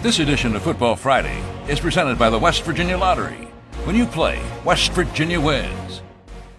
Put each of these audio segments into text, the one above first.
This edition of Football Friday is presented by the West Virginia Lottery. When you play, West Virginia wins.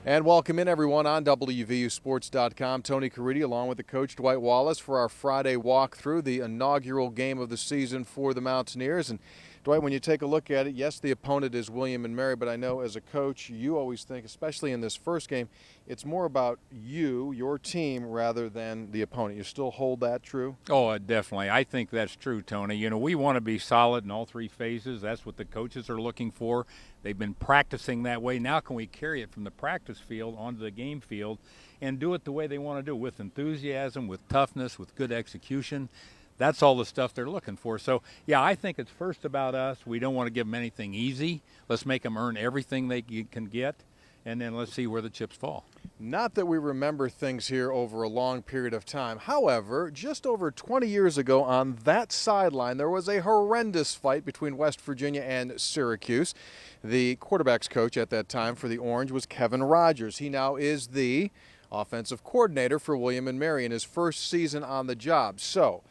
And welcome in, everyone, on WVUSports.com. Tony Caridi along with the coach, Dwight Wallace, for our Friday walk-through, the inaugural game of the season for the Mountaineers. And Dwight, when you take a look at it, yes, the opponent is William and Mary, but I know as a coach, you always think, especially in this first game, it's more about you, your team, rather than the opponent. You still hold that true? Oh, definitely. I think that's true, Tony. You know, we want to be solid in all three phases. That's what the coaches are looking for. They've been practicing that way. Now can we carry it from the practice field onto the game field and do it the way they want to do it, with enthusiasm, with toughness, with good execution? That's all the stuff they're looking for. So, yeah, I think it's first about us. We don't want to give them anything easy. Let's make them earn everything they can get, and then let's see where the chips fall. Not that we remember things here over a long period of time. However, just over 20 years ago on that sideline, there was a horrendous fight between West Virginia and Syracuse. The quarterback's coach at that time for the Orange was Kevin Rogers. He now is the offensive coordinator for William and Mary in his first season on the job. So,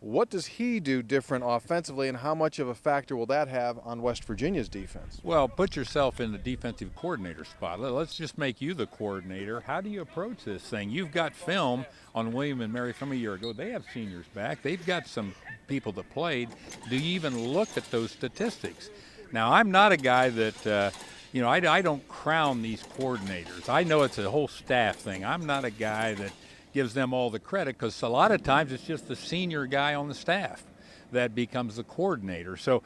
what does he do different offensively, and how much of a factor will that have on West Virginia's defense? Well, put yourself in the defensive coordinator spot. Let's just make you the coordinator. How do you approach this thing? You've got film on William and Mary from a year ago. They have seniors back. They've got some people that played. Do you even look at those statistics? Now, I'm not a guy that I don't crown these coordinators. I know it's a whole staff thing. I'm not a guy that gives them all the credit, because a lot of times it's just the senior guy on the staff that becomes the coordinator. So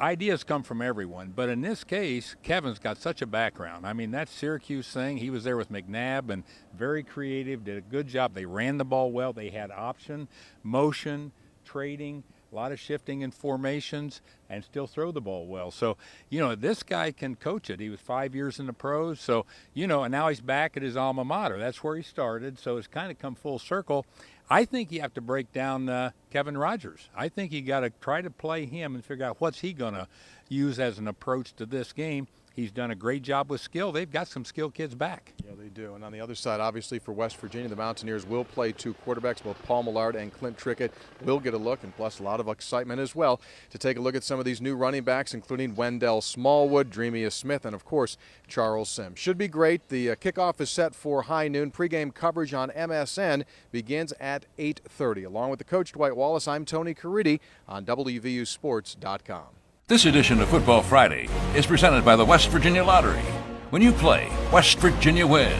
ideas come from everyone. But in this case, Kevin's got such a background. I mean, that Syracuse thing, he was there with McNabb and very creative, did a good job. They ran the ball well. They had option, motion, trading, a lot of shifting in formations, and still throw the ball well. So, this guy can coach it. He was 5 years in the pros. So, and now he's back at his alma mater. That's where he started. So it's kind of come full circle. I think you have to break down Kevin Rogers. I think you got to try to play him and figure out what's he going to use as an approach to this game. He's done a great job with skill. They've got some skilled kids back. Yeah, they do. And on the other side, obviously, for West Virginia, the Mountaineers will play two quarterbacks. Both Paul Millard and Clint Trickett will get a look, and plus a lot of excitement as well to take a look at some of these new running backs, including Wendell Smallwood, Dreamia Smith, and, of course, Charles Sims. Should be great. The kickoff is set for high noon. Pre-game coverage on MSN begins at 8:30. Along with the coach, Dwight Wallace, I'm Tony Caridi on WVUSports.com. This edition of Football Friday is presented by the West Virginia Lottery. When you play, West Virginia wins.